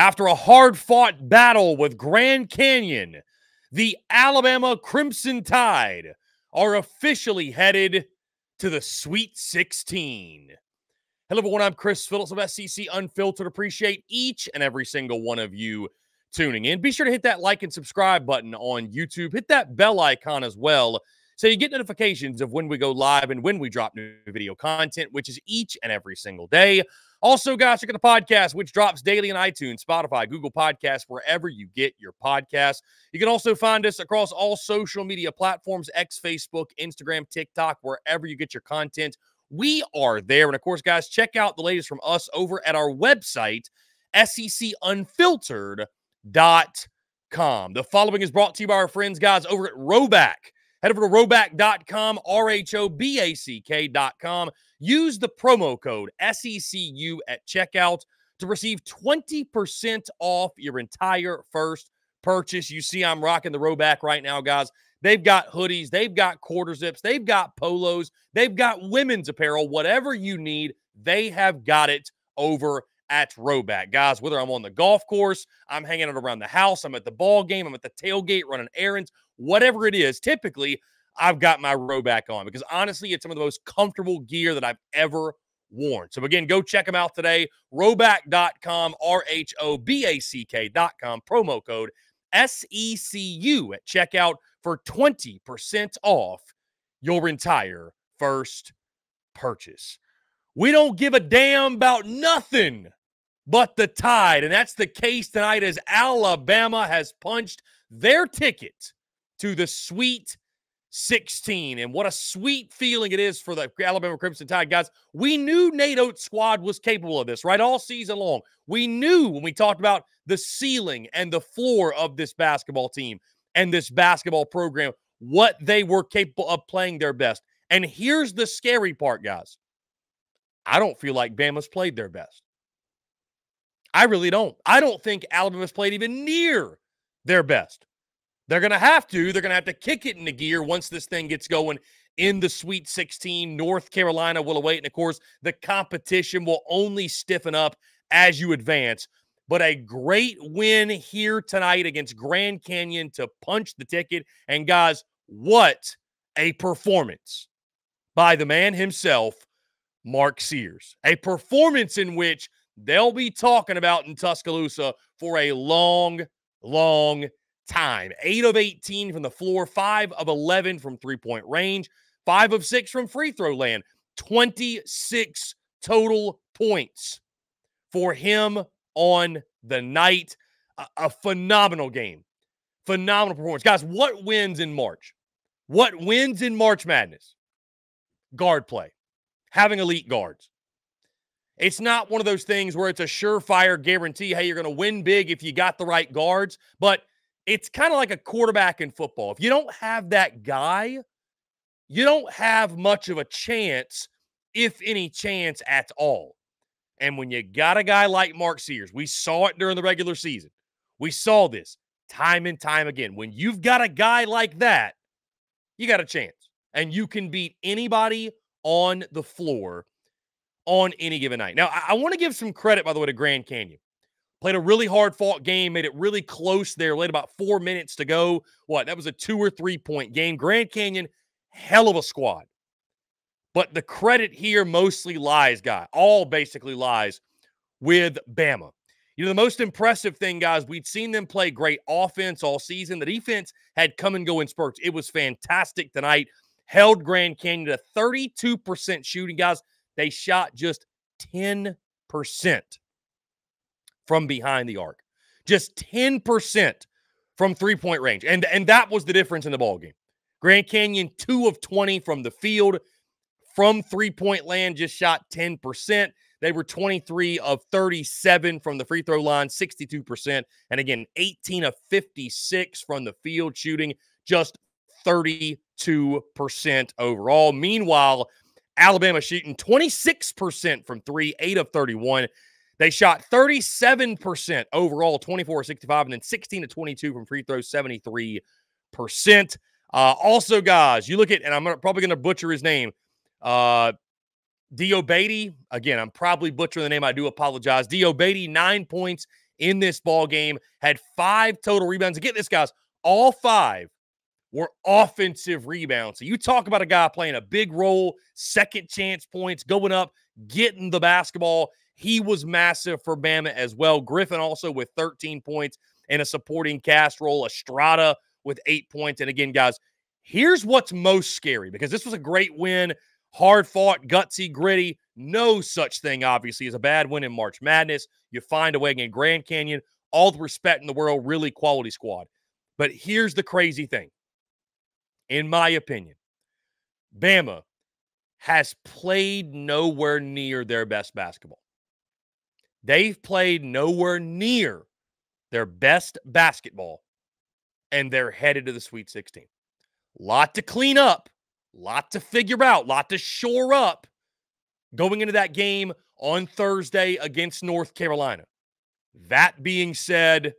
After a hard-fought battle with Grand Canyon, the Alabama Crimson Tide are officially headed to the Sweet 16. Hello, everyone. I'm Chris Phillips of SEC Unfiltered. Appreciate each and every single one of you tuning in. Be sure to hit that like and subscribe button on YouTube. Hit that bell icon as well so you get notifications of when we go live and when we drop new video content, which is each and every single day. Also, guys, check out the podcast, which drops daily on iTunes, Spotify, Google Podcasts, wherever you get your podcasts. You can also find us across all social media platforms, X, Facebook, Instagram, TikTok, wherever you get your content. We are there. And, of course, guys, check out the latest from us over at our website, SECUnfiltered.com. The following is brought to you by our friends, guys, over at RHOBACK. Head over to RHOBACK.com, RHOBACK.com. Use the promo code SECU at checkout to receive 20% off your entire first purchase. You see I'm rocking the RHOBACK right now, guys. They've got hoodies. They've got quarter zips. They've got polos. They've got women's apparel. Whatever you need, they have got it over at RHOBACK. Guys, whether I'm on the golf course, I'm hanging out around the house, I'm at the ball game, I'm at the tailgate running errands, whatever it is, typically I've got my RHOBACK on because honestly, it's some of the most comfortable gear that I've ever worn. So again, go check them out today. RHOBACK.com, RHOBACK.com, promo code SECU at checkout for 20% off your entire first purchase. We don't give a damn about nothing but the Tide, and that's the case tonight as Alabama has punched their ticket to the Sweet 16. And what a sweet feeling it is for the Alabama Crimson Tide, guys. We knew Nate Oates' squad was capable of this, right, all season long. We knew when we talked about the ceiling and the floor of this basketball team and this basketball program, what they were capable of playing their best. And here's the scary part, guys. I don't feel like Bama's played their best. I really don't. I don't think Alabama's played even near their best. They're going to have to. They're going to have to kick it into gear once this thing gets going in the Sweet 16. North Carolina will await. And, of course, the competition will only stiffen up as you advance. But a great win here tonight against Grand Canyon to punch the ticket. And, guys, what a performance by the man himself, Mark Sears. A performance in which they'll be talking about in Tuscaloosa for a long, long time. 8 of 18 from the floor, 5 of 11 from three-point range, 5 of 6 from free throw land. 26 total points for him on the night. A phenomenal game. Phenomenal performance. Guys, what wins in March? What wins in March Madness? Guard play. Having elite guards. It's not one of those things where it's a surefire guarantee, hey, you're going to win big if you got the right guards, but it's kind of like a quarterback in football. If you don't have that guy, you don't have much of a chance, if any chance at all. And when you got a guy like Mark Sears, we saw it during the regular season. We saw this time and time again. When you've got a guy like that, you got a chance. And you can beat anybody on the floor on any given night. Now, I want to give some credit, by the way, to Grand Canyon. Played a really hard-fought game, made it really close there, late about 4 minutes to go. That was a 2 or 3 point game. Grand Canyon, hell of a squad. But the credit here mostly lies, all basically lies with Bama. You know, the most impressive thing, guys, we'd seen them play great offense all season. The defense had come and go in spurts. It was fantastic tonight. Held Grand Canyon to 32% shooting, guys. They shot just 10% from behind the arc. Just 10% from three-point range. And that was the difference in the ballgame. Grand Canyon, 2 of 20 from the field. From three-point land, just shot 10%. They were 23 of 37 from the free throw line, 62%. And again, 18 of 56 from the field shooting, just 32% overall. Meanwhile, Alabama shooting 26% from 3, 8 of 31. They shot 37% overall, 24 of 65, and then 16 of 22 from free throws, 73%. Also, guys, you look at, and I'm probably going to butcher his name, Diobati. Again, I'm probably butchering the name. I do apologize. Diobati, 9 points in this ball game, had 5 total rebounds. And get this, guys, all 5 were offensive rebounds. So you talk about a guy playing a big role, second chance points, going up, getting the basketball. He was massive for Bama as well. Griffin also with 13 points and a supporting cast role. Estrada with 8 points. And again, guys, here's what's most scary, because this was a great win, hard-fought, gutsy, gritty. No such thing, obviously, as a bad win in March Madness. You find a way against Grand Canyon. All the respect in the world, really quality squad. But here's the crazy thing. In my opinion, Bama has played nowhere near their best basketball. They've played nowhere near their best basketball, and they're headed to the Sweet 16. Lot to clean up, lot to figure out, lot to shore up going into that game on Thursday against North Carolina. That being said,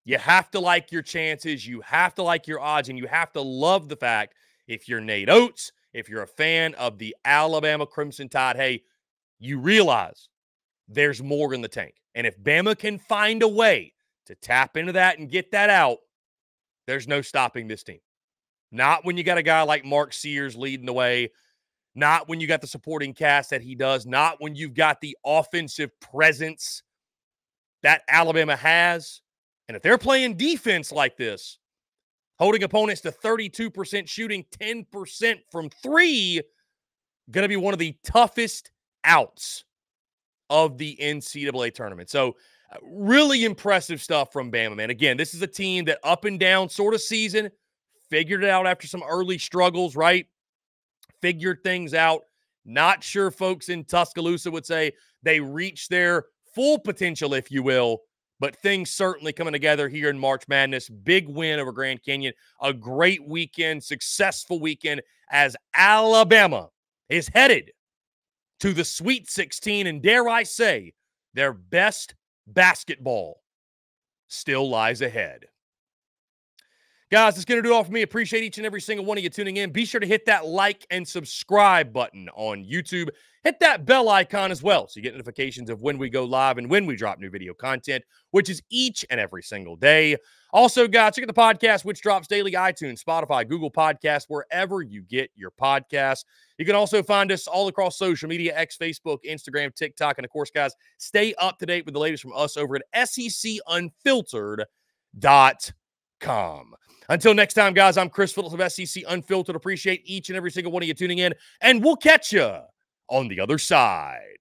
you have to like your chances, you have to like your odds, and you have to love the fact, if you're Nate Oates, if you're a fan of the Alabama Crimson Tide, hey, you realize there's more in the tank. And if Bama can find a way to tap into that and get that out, there's no stopping this team. Not when you got a guy like Mark Sears leading the way, not when you got the supporting cast that he does, not when you've got the offensive presence that Alabama has. And if they're playing defense like this, holding opponents to 32% shooting, 10% from 3, going to be one of the toughest outs of the NCAA tournament. So really impressive stuff from Bama, man. Again, this is a team that up and down sort of season, figured it out after some early struggles, right? Figured things out. Not sure folks in Tuscaloosa would say they reached their full potential, if you will, but things certainly coming together here in March Madness. Big win over Grand Canyon. A great weekend, successful weekend as Alabama is headed to the Sweet 16. And dare I say, their best basketball still lies ahead. Guys, that's going to do it all for me. Appreciate each and every single one of you tuning in. Be sure to hit that like and subscribe button on YouTube. Hit that bell icon as well so you get notifications of when we go live and when we drop new video content, which is each and every single day. Also, guys, check out the podcast, which drops daily, iTunes, Spotify, Google Podcasts, wherever you get your podcasts. You can also find us all across social media, X, Facebook, Instagram, TikTok, and of course, guys, stay up to date with the latest from us over at SECUnfiltered.com. Until next time, guys, I'm Chris Phillips of SEC Unfiltered. Appreciate each and every single one of you tuning in, and we'll catch you on the other side.